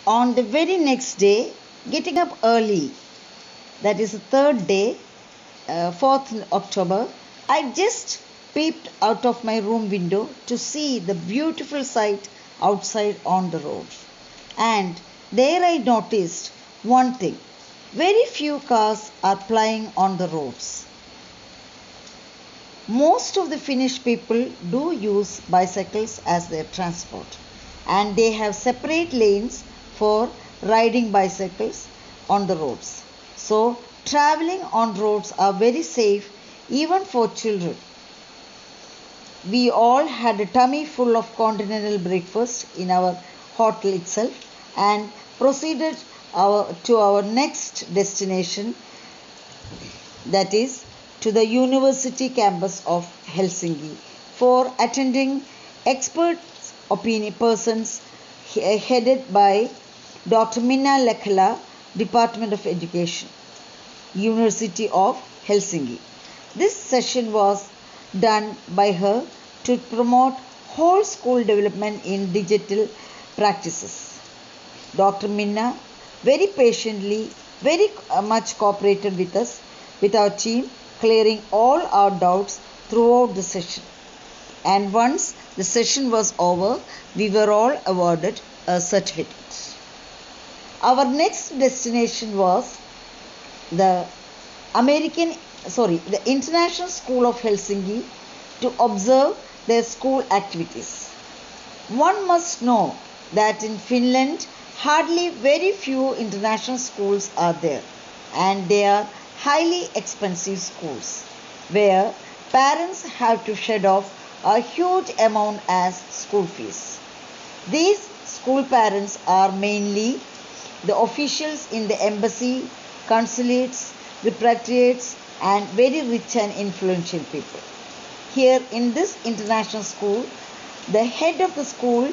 On the very next day, getting up early, that is the third day, 4th October, I just peeped out of my room window to see the beautiful sight outside on the road. And there I noticed one thing: very few cars are plying on the roads. Most of the Finnish people do use bicycles as their transport, and they have separate lanes for riding bicycles on the roads. So, traveling on roads are very safe even for children. We all had a tummy full of continental breakfast in our hotel itself and proceeded to our next destination, that is to the university campus of Helsinki, for attending expert opinion persons headed by Dr. Minna Lekala, Department of Education, University of Helsinki. This session was done by her to promote whole school development in digital practices. Dr. Minna very patiently, very much cooperated with us, with our team, clearing all our doubts throughout the session. And once the session was over, we were all awarded a certificate. Our next destination was the International School of Helsinki to observe their school activities. One must know that in Finland, hardly very few international schools are there, and they are highly expensive schools where parents have to shed off a huge amount as school fees. These school parents are mainly the officials in the embassy, consulates, repatriates, and very rich and influential people. Here in this international school, the head of the school,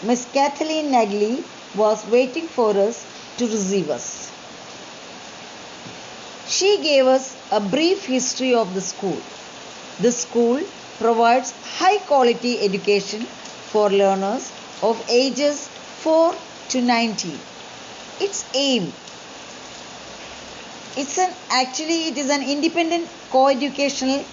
Miss Kathleen Nagli, was waiting for us to receive us. She gave us a brief history of the school. The school provides high quality education for learners of ages 4 to 19. Its aim, it is an independent co-educational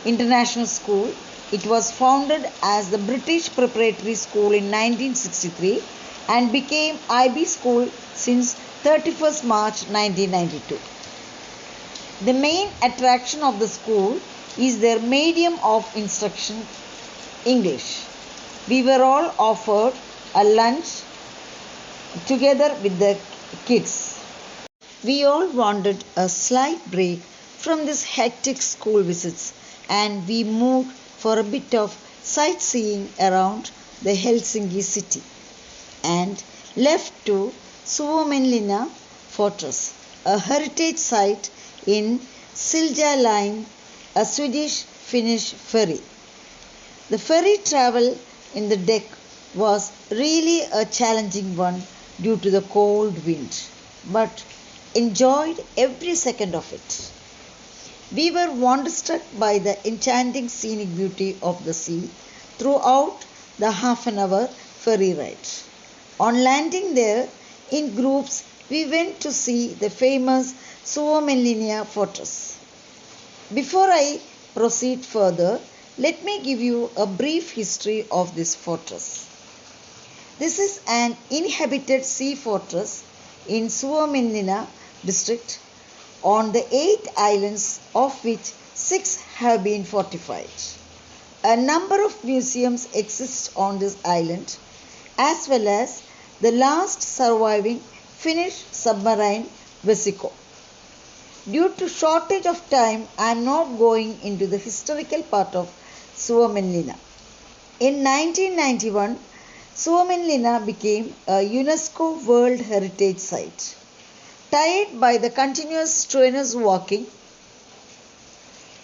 international school. It was founded as the British Preparatory School in 1963 and became IB School since 31st March 1992. The main attraction of the school is their medium of instruction, English. We were all offered a lunch together with the kids. We all wanted a slight break from these hectic school visits, and we moved for a bit of sightseeing around the Helsinki city and left to Suomenlinna Fortress, a heritage site in Silja Line, a Swedish-Finnish ferry. The ferry travel in the deck was really a challenging one due to the cold wind, but enjoyed every second of it. We were wonderstruck by the enchanting scenic beauty of the sea throughout the half-an-hour ferry ride. On landing there, in groups, we went to see the famous Suomenlinna Fortress. Before I proceed further, let me give you a brief history of this fortress. This is an inhabited sea fortress in Suomenlinna district on the 8 islands, of which 6 have been fortified. A number of museums exist on this island, as well as the last surviving Finnish submarine vessel. Due to shortage of time, I am not going into the historical part of Suomenlinna. In 1991, Suomenlinna became a UNESCO World Heritage Site. Tired by the continuous strenuous walking,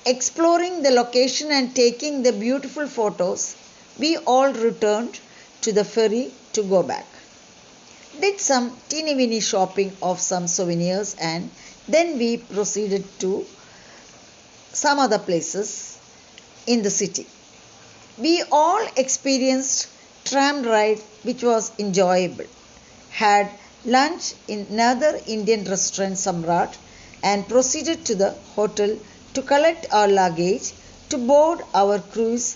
exploring the location and taking the beautiful photos, we all returned to the ferry to go back. Did some teeny-weeny shopping of some souvenirs, and then we proceeded to some other places in the city. We all experienced tram ride, which was enjoyable. had lunch in another Indian restaurant, Samrat, and proceeded to the hotel to collect our luggage to board our cruise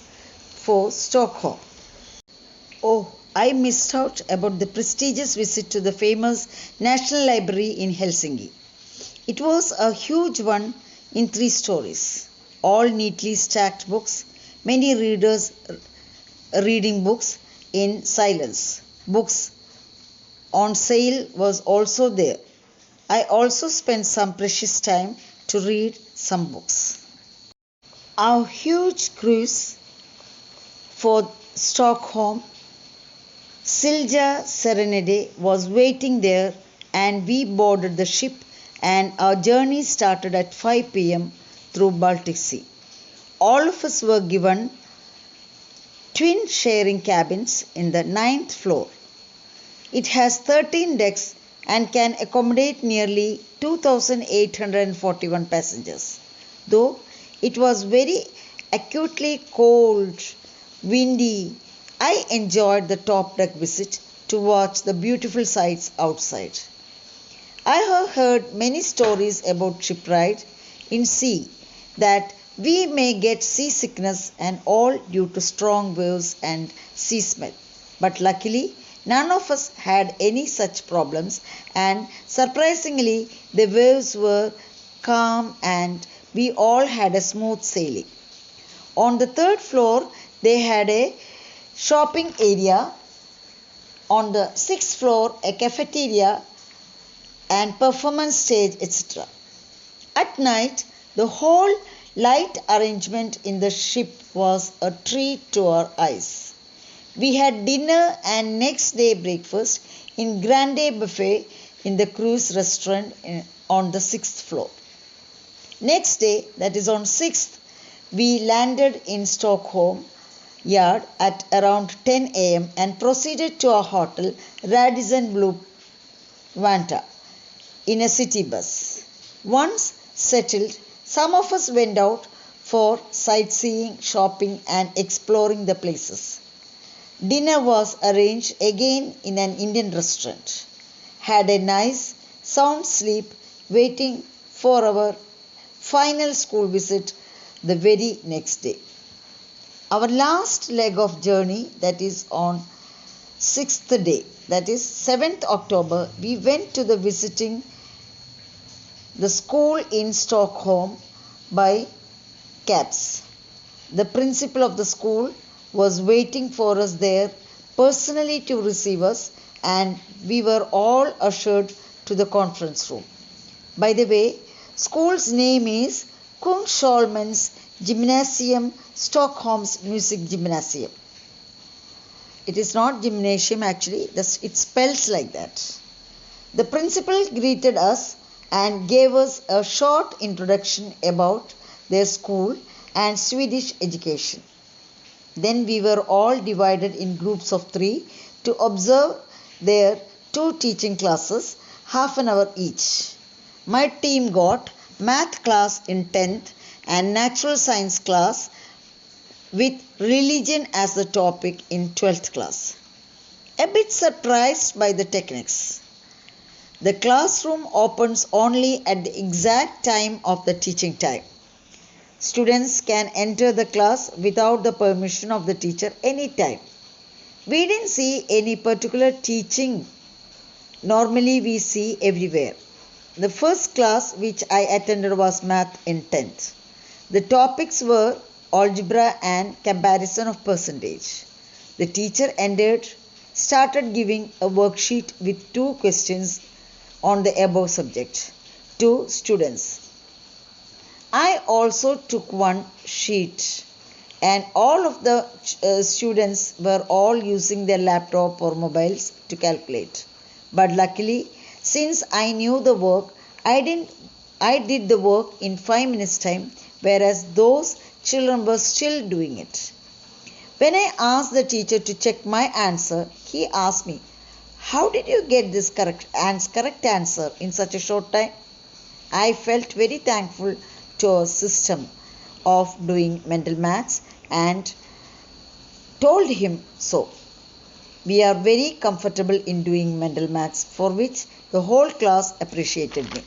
for Stockholm. Oh, I missed out about the prestigious visit to the famous National Library in Helsinki. It was a huge one in 3 stories, all neatly stacked books, many readers reading books in silence. Books on sale was also there. I also spent some precious time to read some books. Our huge cruise for Stockholm, Silja Serenade, was waiting there, and we boarded the ship, and our journey started at 5 p.m. through Baltic Sea. All of us were given twin sharing cabins in the 9th floor. It has 13 decks and can accommodate nearly 2,841 passengers. Though it was very acutely cold, windy, I enjoyed the top deck visit to watch the beautiful sights outside. I have heard many stories about shipwright in sea, that we may get seasickness and all due to strong waves and sea smell. But luckily, none of us had any such problems, and surprisingly, the waves were calm and we all had a smooth sailing. On the 3rd floor, they had a shopping area. On the 6th floor, a cafeteria and performance stage, etc. At night, the whole light arrangement in the ship was a treat to our eyes. We had dinner and next day breakfast in Grande Buffet in the cruise restaurant on the 6th floor. Next day, that is on 6th, we landed in Stockholm Yard at around 10 a.m. and proceeded to our hotel, Radisson Blue Vanta, in a city bus. Once settled, some of us went out for sightseeing, shopping, and exploring the places. Dinner was arranged again in an Indian restaurant. Had a nice, sound sleep waiting for our final school visit the very next day. Our last leg of journey, that is on 6th day, that is 7th October, we went to the visiting the school in Stockholm by cabs. The principal of the school was waiting for us there personally to receive us, and we were all ushered to the conference room. By the way, school's name is Kungsholmens Gymnasium, Stockholm's Music Gymnasium. It is not gymnasium actually, it spells like that. The principal greeted us and gave us a short introduction about their school and Swedish education. Then we were all divided in groups of 3 to observe their 2 teaching classes, half an hour each. My team got math class in 10th and natural science class with religion as the topic in 12th class. A bit surprised by the techniques. The classroom opens only at the exact time of the teaching time. Students can enter the class without the permission of the teacher anytime. We didn't see any particular teaching normally we see everywhere. The first class which I attended was math in 10th. The topics were algebra and comparison of percentage. The teacher started giving a worksheet with 2 questions on the above subject to students. I also took one sheet, and all of the students were all using their laptop or mobiles to calculate. But luckily, since I knew the work, I did the work in 5 minutes time, whereas those children were still doing it. When I asked the teacher to check my answer, he asked me, "How did you get this correct answer in such a short time?" I felt very thankful to our system of doing mental maths and told him so. we are very comfortable in doing mental maths, for which the whole class appreciated me.